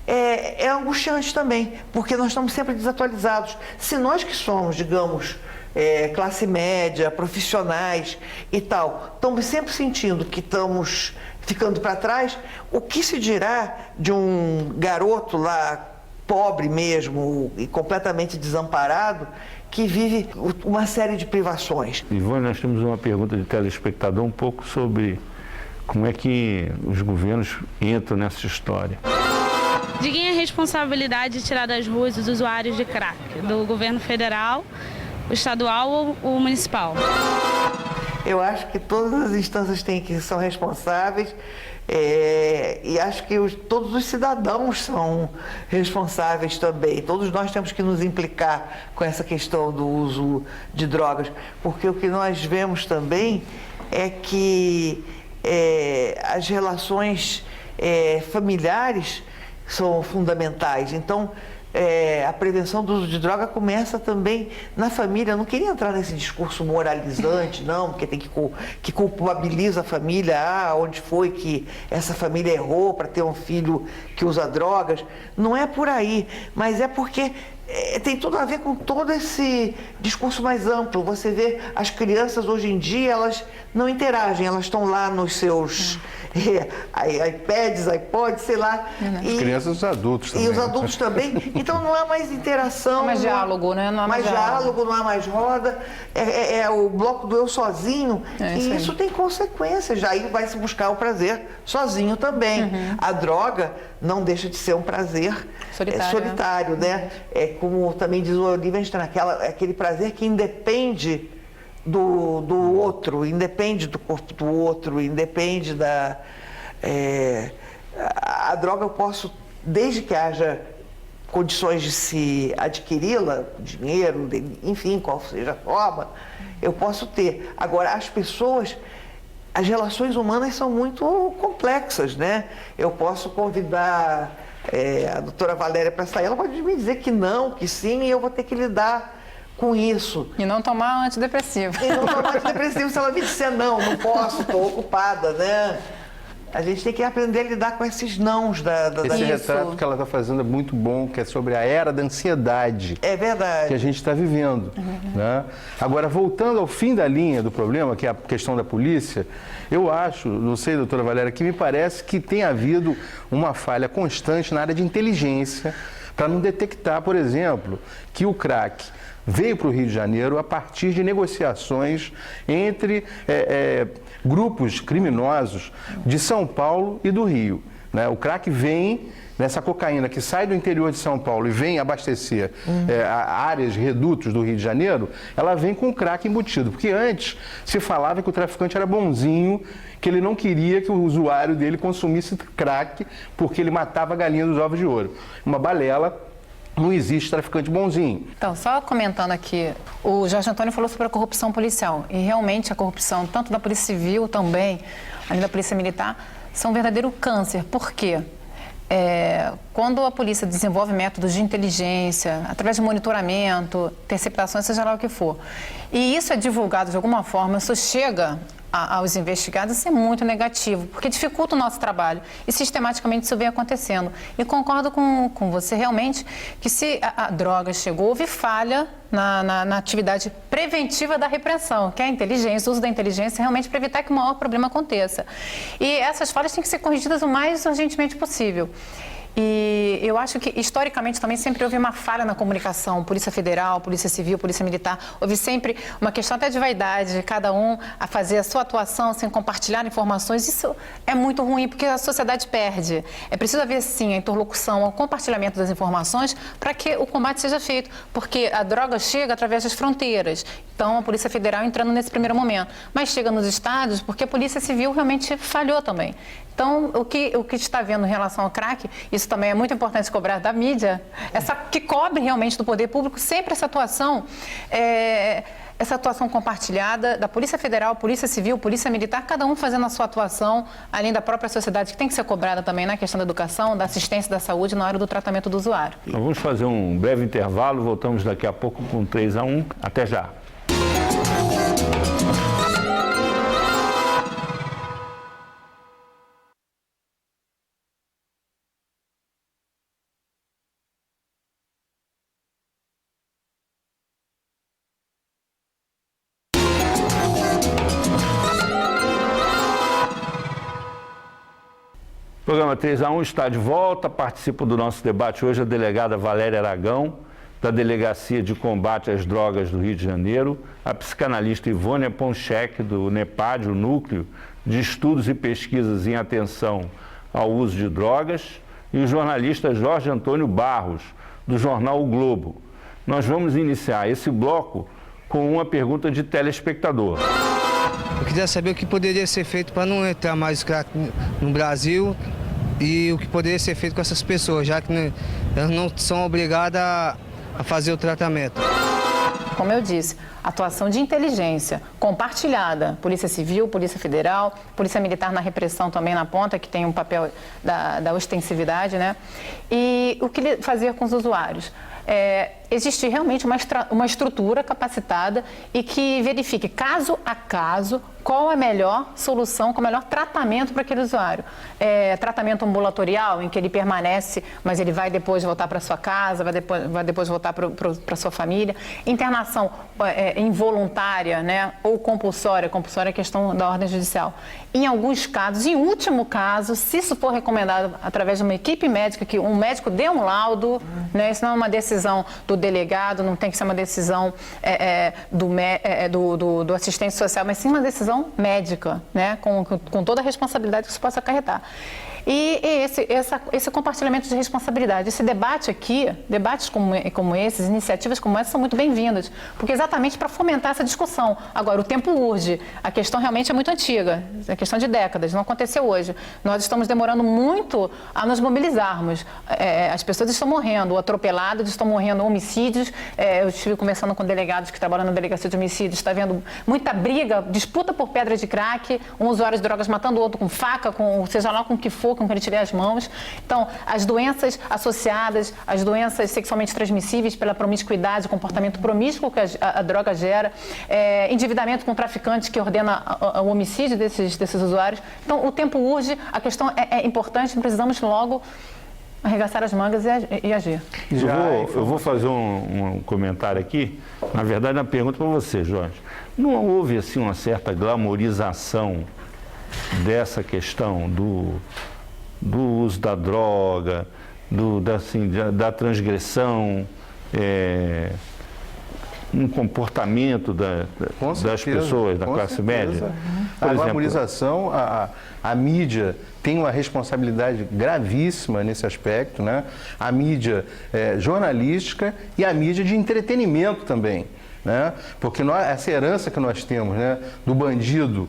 é angustiante também, porque nós estamos sempre desatualizados. Se nós que somos, digamos, classe média, profissionais e tal, estamos sempre sentindo que estamos ficando para trás, o que se dirá de um garoto lá, pobre mesmo e completamente desamparado, que vive uma série de privações? Ivone, nós temos uma pergunta de telespectador um pouco sobre como é que os governos entram nessa história. De quem é a responsabilidade de tirar das ruas os usuários de crack? Do governo federal, o estadual ou o municipal? Eu acho que todas as instâncias são responsáveis, e acho que todos os cidadãos são responsáveis também. Todos nós temos que nos implicar com essa questão do uso de drogas, porque o que nós vemos também é que as relações familiares são fundamentais. Então, a prevenção do uso de droga começa também na família. Eu não queria entrar nesse discurso moralizante, não, porque tem que culpabiliza a família, onde foi que essa família errou para ter um filho que usa drogas. Não é por aí, mas é porque tem tudo a ver com todo esse discurso mais amplo. Você vê as crianças hoje em dia, elas não interagem, elas estão lá nos seus iPads, iPods, sei lá. As crianças e os adultos também. E os adultos também. Então não há mais interação. Não há mais diálogo, né? Não há mais diálogo, não há mais roda. É o bloco do eu sozinho. E isso tem consequências. Aí vai se buscar o prazer sozinho também. A droga não deixa de ser um prazer solitário, né? É como também diz o Olivia, aquele prazer que independe do outro, independe do corpo do outro, independe da... a droga eu posso, desde que haja condições de se adquiri-la, dinheiro, enfim, qual seja a forma, eu posso ter. Agora, as relações humanas são muito complexas, né? Eu posso convidar a doutora Valéria para sair, ela pode me dizer que não, que sim, e eu vou ter que lidar com isso. E não tomar antidepressivo. E não tomar antidepressivo se ela me disser não posso, estou ocupada, né? A gente tem que aprender a lidar com esses nãos Esse retrato que ela está fazendo é muito bom, que é sobre a era da ansiedade. É verdade. Que a gente está vivendo. Né? Agora, voltando ao fim da linha do problema, que é a questão da polícia, eu acho, não sei, doutora Valéria, que me parece que tem havido uma falha constante na área de inteligência para não detectar, por exemplo, que o crack veio para o Rio de Janeiro a partir de negociações entre grupos criminosos de São Paulo e do Rio. Né? O crack vem, nessa cocaína que sai do interior de São Paulo e vem abastecer áreas, redutos do Rio de Janeiro, ela vem com o crack embutido. Porque antes se falava que o traficante era bonzinho, que ele não queria que o usuário dele consumisse crack porque ele matava a galinha dos ovos de ouro. Uma balela. Não existe traficante bonzinho. Então, só comentando aqui, o Jorge Antônio falou sobre a corrupção policial. E realmente a corrupção, tanto da Polícia Civil também, além da Polícia Militar, são um verdadeiro câncer. Por quê? Quando a polícia desenvolve métodos de inteligência, através de monitoramento, interceptações, seja lá o que for, e isso é divulgado de alguma forma, isso chega aos investigados, isso é muito negativo, porque dificulta o nosso trabalho e sistematicamente isso vem acontecendo. E concordo com você realmente que se a droga chegou, houve falha na atividade preventiva da repressão, que é a inteligência, o uso da inteligência realmente para evitar que o maior problema aconteça. E essas falhas têm que ser corrigidas o mais urgentemente possível. E eu acho que, historicamente, também sempre houve uma falha na comunicação, Polícia Federal, Polícia Civil, Polícia Militar. Houve sempre uma questão até de vaidade, cada um a fazer a sua atuação sem compartilhar informações. Isso é muito ruim, porque a sociedade perde. É preciso haver, sim, a interlocução, o compartilhamento das informações para que o combate seja feito, porque a droga chega através das fronteiras. Então, a Polícia Federal entrando nesse primeiro momento. Mas chega nos estados porque a Polícia Civil realmente falhou também. Então, o que está vendo em relação ao crack, isso também é muito importante cobrar da mídia, que cobre realmente do poder público sempre essa atuação compartilhada da Polícia Federal, Polícia Civil, Polícia Militar, cada um fazendo a sua atuação, além da própria sociedade, que tem que ser cobrada também na questão da educação, da assistência da saúde na hora do tratamento do usuário. Então, vamos fazer um breve intervalo, voltamos daqui a pouco com 3-1. Até já. Programa 3 a 1 está de volta. Participa do nosso debate hoje a delegada Valéria Aragão, da Delegacia de Combate às Drogas do Rio de Janeiro, a psicanalista Ivônia Ponchek, do NEPAD, o Núcleo de Estudos e Pesquisas em Atenção ao Uso de Drogas, e o jornalista Jorge Antônio Barros, do jornal O Globo. Nós vamos iniciar esse bloco com uma pergunta de telespectador. Eu queria saber o que poderia ser feito para não entrar mais crack no Brasil e o que poderia ser feito com essas pessoas, já que elas não são obrigadas a fazer o tratamento. Como eu disse, atuação de inteligência compartilhada, Polícia Civil, Polícia Federal, Polícia Militar na repressão também na ponta, que tem um papel da ostensividade, né? E o que fazer com os usuários? Existir realmente uma estrutura capacitada e que verifique caso a caso qual a melhor solução, qual o melhor tratamento para aquele usuário. Tratamento ambulatorial, em que ele permanece, mas ele vai depois voltar para sua casa, vai depois voltar para sua família. Internação involuntária, né, ou compulsória. Compulsória é questão da ordem judicial. Em alguns casos, em último caso, se isso for recomendado através de uma equipe médica, que um médico dê um laudo, né, isso não é uma decisão do delegado, não tem que ser uma decisão do assistente social, mas sim uma decisão médica, né, com toda a responsabilidade que isso possa acarretar. E esse compartilhamento de responsabilidade, esse debate aqui, debates como esses, iniciativas como essa são muito bem-vindas, porque exatamente para fomentar essa discussão. Agora, o tempo urge, a questão realmente é muito antiga, é questão de décadas, não aconteceu hoje. Nós estamos demorando muito a nos mobilizarmos. As pessoas estão morrendo, atropeladas, estão morrendo homicídios. Eu estive conversando com delegados que trabalham na delegacia de homicídios, está havendo muita briga, disputa por pedra de crack, um usuário de drogas matando o outro com faca, seja lá com o que for, com que ele tiver as mãos. Então, as doenças associadas, as doenças sexualmente transmissíveis pela promiscuidade, comportamento promíscuo que a droga gera, endividamento com traficantes que ordena o homicídio desses usuários. Então, o tempo urge, a questão é importante, precisamos logo arregaçar as mangas e agir. Eu vou fazer um comentário aqui, na verdade, uma pergunta para você, Jorge. Não houve, assim, uma certa glamorização dessa questão do uso da droga, da transgressão, um comportamento das pessoas da classe média? A glamorização, a mídia tem uma responsabilidade gravíssima nesse aspecto, né? A mídia jornalística e a mídia de entretenimento também. Né? Porque essa herança que nós temos, né, do bandido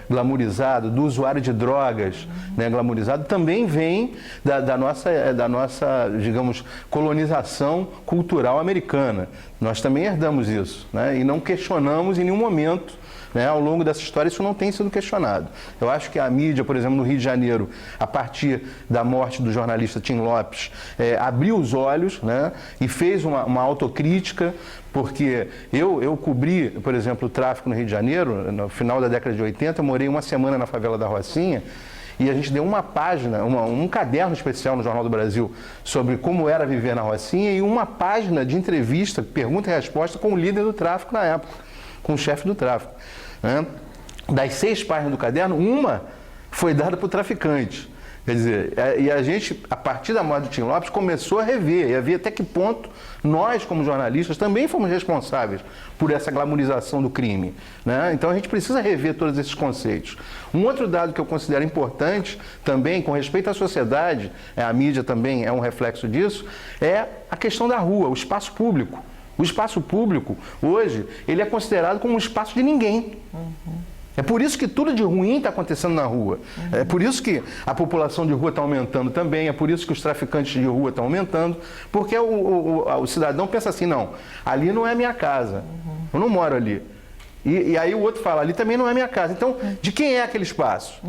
glamourizado, do usuário de drogas, né, glamourizado, também vem da nossa, digamos, colonização cultural americana. Nós também herdamos isso, né, e não questionamos em nenhum momento. Né, ao longo dessa história, isso não tem sido questionado. Eu acho que a mídia, por exemplo, no Rio de Janeiro, a partir da morte do jornalista Tim Lopes, abriu os olhos, né, e fez uma autocrítica, porque eu cobri, por exemplo, o tráfico no Rio de Janeiro, no final da década de 80, eu morei uma semana na favela da Rocinha, e a gente deu uma página, um caderno especial no Jornal do Brasil sobre como era viver na Rocinha e uma página de entrevista, pergunta e resposta com o líder do tráfico na época, com o chefe do tráfico. Né? Das 6 páginas do caderno, uma foi dada para o traficante. Quer dizer, e a gente, a partir da morte do Tim Lopes, começou a rever e a ver até que ponto nós, como jornalistas, também fomos responsáveis por essa glamorização do crime. Né? Então a gente precisa rever todos esses conceitos. Um outro dado que eu considero importante também, com respeito à sociedade, a mídia também é um reflexo disso, é a questão da rua, o espaço público. O espaço público, hoje, ele é considerado como um espaço de ninguém. É por isso que tudo de ruim está acontecendo na rua. É por isso que a população de rua está aumentando também, é por isso que os traficantes de rua estão aumentando, porque o cidadão pensa assim, não, ali não é minha casa, eu não moro ali. E aí o outro fala, ali também não é minha casa. Então, de quem é aquele espaço?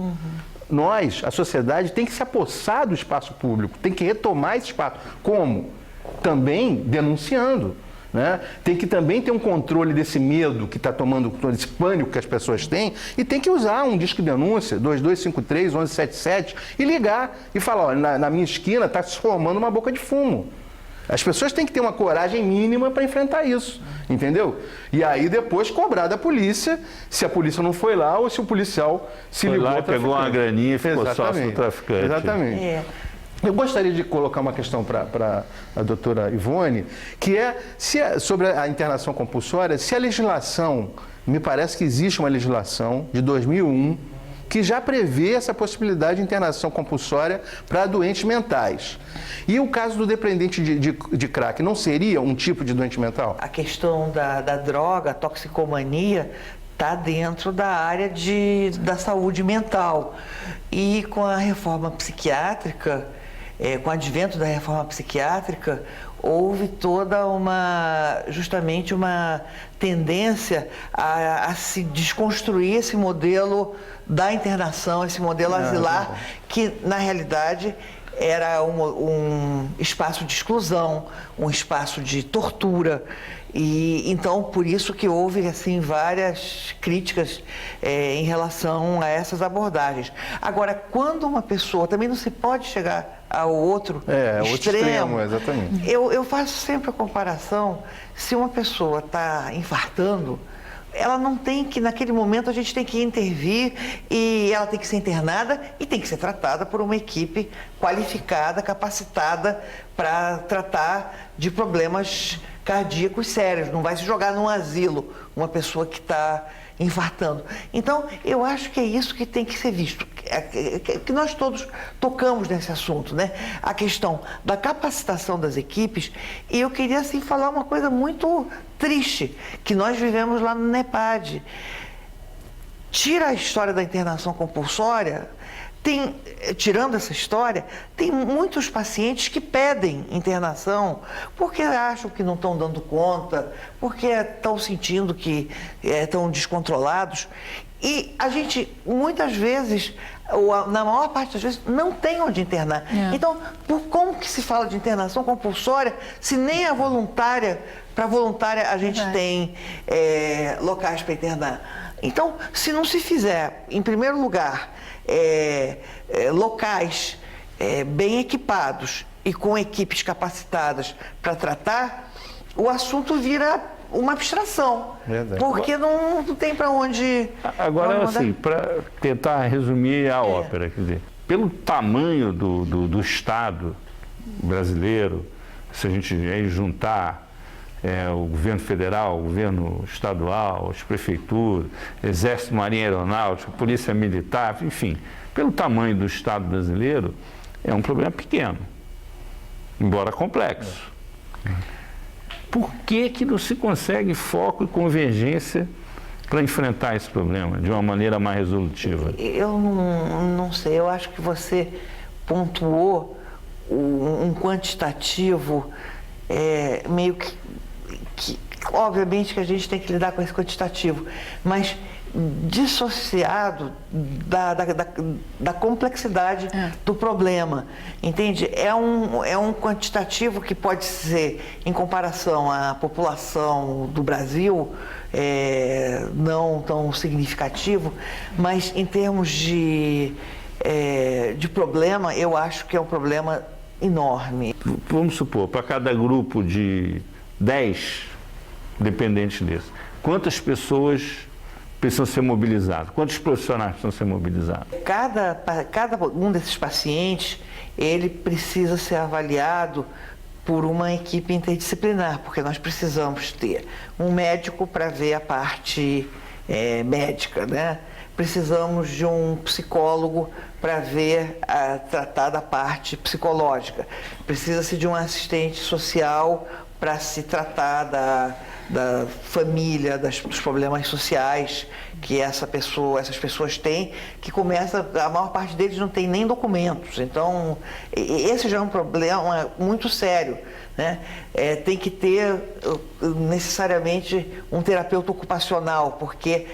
Nós, a sociedade, tem que se apossar do espaço público, tem que retomar esse espaço. Como? Também denunciando. Né? Tem que também ter um controle desse medo que está tomando, desse pânico que as pessoas têm, e tem que usar um disco de denúncia, 2253, 1177, e ligar e falar, olha, na minha esquina está se formando uma boca de fumo. As pessoas têm que ter uma coragem mínima para enfrentar isso, entendeu? E aí depois cobrar da polícia, se a polícia não foi lá ou se o policial se ligou lá, pegou uma graninha e ficou sócio do traficante. Exatamente. Eu gostaria de colocar uma questão para a doutora Ivone, que é sobre a internação compulsória, se a legislação, me parece que existe uma legislação de 2001 que já prevê essa possibilidade de internação compulsória para doentes mentais. E o caso do dependente de crack não seria um tipo de doente mental? A questão da droga, a toxicomania, está dentro da área da saúde mental. E com a reforma psiquiátrica, com o advento da reforma psiquiátrica, houve toda justamente uma tendência a se desconstruir esse modelo da internação, esse modelo asilar, que na realidade era um espaço de exclusão, um espaço de tortura. E então por isso que houve assim várias críticas em relação a essas abordagens. Agora, quando uma pessoa também não se pode chegar ao outro extremo, exatamente. Eu faço sempre a comparação, se uma pessoa está infartando, ela não tem que, naquele momento, a gente tem que intervir e ela tem que ser internada e tem que ser tratada por uma equipe qualificada, capacitada para tratar de problemas cardíacos sérios. Não vai se jogar num asilo uma pessoa que está infartando. Então, eu acho que é isso que tem que ser visto, que nós todos tocamos nesse assunto, né? A questão da capacitação das equipes. E eu queria, assim, falar uma coisa muito triste, que nós vivemos lá no NEPAD. Tira a história da internação compulsória, tirando essa história, tem muitos pacientes que pedem internação porque acham que não estão dando conta, porque estão sentindo que estão descontrolados. E a gente, muitas vezes, ou na maior parte das vezes, não tem onde internar. Então, como que se fala de internação compulsória se nem a voluntária, para voluntária a gente tem locais para internar? Então, se não se fizer, em primeiro lugar, locais bem equipados e com equipes capacitadas para tratar, o assunto vira uma abstração. Verdade. Porque não tem para onde... Agora, assim, para tentar resumir a ópera, quer dizer, pelo tamanho do Estado brasileiro, se a gente juntar o governo federal, o governo estadual, as prefeituras, Exército, Marinha Aeronáutica, Polícia Militar, enfim, pelo tamanho do Estado brasileiro, é um problema pequeno, embora complexo. Por que não se consegue foco e convergência para enfrentar esse problema de uma maneira mais resolutiva? Eu não sei, eu acho que você pontuou um quantitativo meio que obviamente que a gente tem que lidar com esse quantitativo, mas dissociado da complexidade do problema, entende? É um quantitativo que pode ser, em comparação à população do Brasil, não tão significativo, mas em termos de problema, eu acho que é um problema enorme. Vamos supor, para cada grupo de 10 dependentes desse, quantas pessoas precisam ser mobilizadas? Quantos profissionais precisam ser mobilizados? Cada um desses pacientes, ele precisa ser avaliado por uma equipe interdisciplinar, porque nós precisamos ter um médico para ver a parte médica, né? Precisamos de um psicólogo para tratar da parte psicológica. Precisa-se de um assistente social para se tratar da família, dos problemas sociais que essas pessoas têm, que a maior parte deles não tem nem documentos. Então, esse já é um problema muito sério, né? Tem que ter necessariamente um terapeuta ocupacional, porque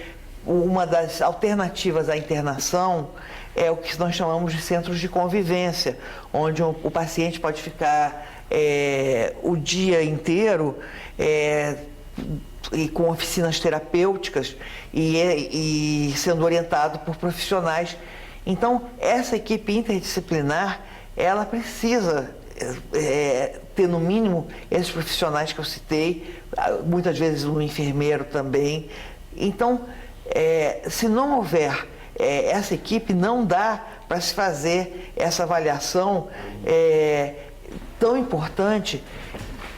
uma das alternativas à internação é o que nós chamamos de centros de convivência, onde o paciente pode ficar o dia inteiro e com oficinas terapêuticas e sendo orientado por profissionais. Então, essa equipe interdisciplinar, ela precisa ter no mínimo esses profissionais que eu citei, muitas vezes um enfermeiro também. Então, se não houver essa equipe, não dá para se fazer essa avaliação tão importante,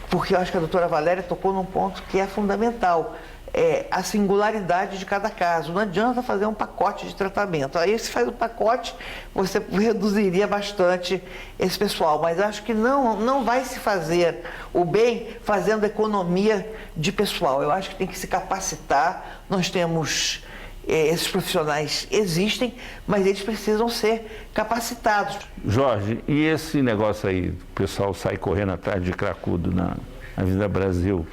porque eu acho que a doutora Valéria tocou num ponto que é fundamental. A singularidade de cada caso. Não adianta fazer um pacote de tratamento. Aí, se faz um pacote, você reduziria bastante esse pessoal. Mas acho que não vai se fazer o bem fazendo economia de pessoal. Eu acho que tem que se capacitar. Nós temos... esses profissionais existem, mas eles precisam ser capacitados. Jorge, e esse negócio aí, o pessoal sai correndo atrás de cracudo na Avenida Brasil,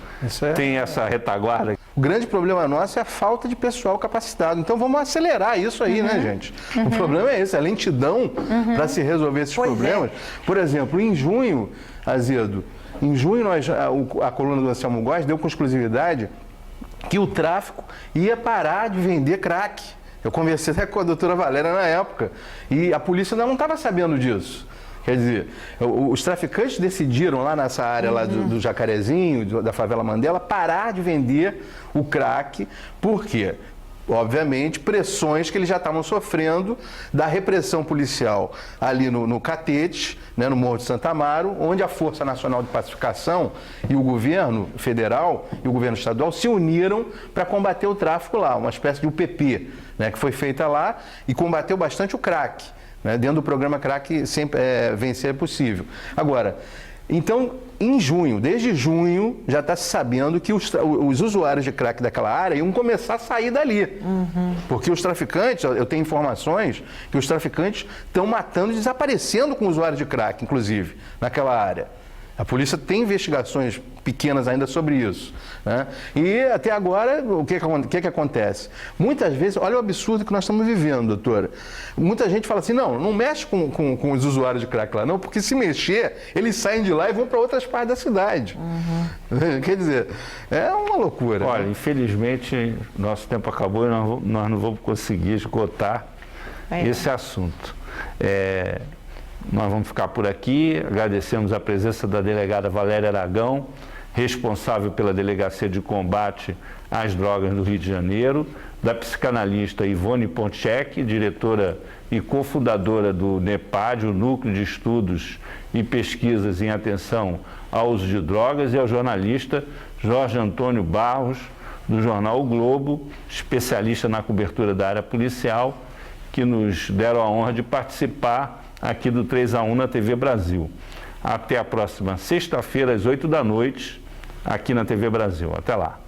tem essa retaguarda? O grande problema nosso é a falta de pessoal capacitado. Então vamos acelerar isso aí, né, gente? O problema é esse, a lentidão para se resolver esses problemas. Por exemplo, em junho, Azedo, a coluna do Anselmo Góes deu com exclusividade que o tráfico ia parar de vender crack. Eu conversei até com a doutora Valéria na época e a polícia ainda não estava sabendo disso. Quer dizer, os traficantes decidiram lá nessa área lá do Jacarezinho, da favela Mandela, parar de vender o crack. Por quê? Obviamente, pressões que eles já estavam sofrendo da repressão policial ali no Catete, né, no Morro de Santa Amaro, onde a Força Nacional de Pacificação e o governo federal e o governo estadual se uniram para combater o tráfico lá, uma espécie de UPP, né, que foi feita lá e combateu bastante o crack, né, dentro do programa Crack sempre Vencer é Possível. Agora, então, em junho, desde junho, já está se sabendo que os usuários de crack daquela área iam começar a sair dali. Porque os traficantes, eu tenho informações que os traficantes estão matando e desaparecendo com usuários de crack, inclusive, naquela área. A polícia tem investigações pequenas ainda sobre isso, né? E até agora, o que acontece? Muitas vezes, olha o absurdo que nós estamos vivendo, doutora. Muita gente fala assim, não mexe com os usuários de crack lá, não, porque se mexer, eles saem de lá e vão para outras partes da cidade. Quer dizer, é uma loucura. Olha, infelizmente, nosso tempo acabou e nós não vamos conseguir esgotar esse assunto. Nós vamos ficar por aqui, agradecemos a presença da delegada Valéria Aragão, responsável pela Delegacia de Combate às Drogas do Rio de Janeiro, da psicanalista Ivone Pontchek, diretora e cofundadora do NEPAD, o Núcleo de Estudos e Pesquisas em Atenção ao Uso de Drogas, e ao jornalista Jorge Antônio Barros, do jornal O Globo, especialista na cobertura da área policial, que nos deram a honra de participar aqui do 3-1 na TV Brasil. Até a próxima sexta-feira, às 8 da noite, aqui na TV Brasil. Até lá.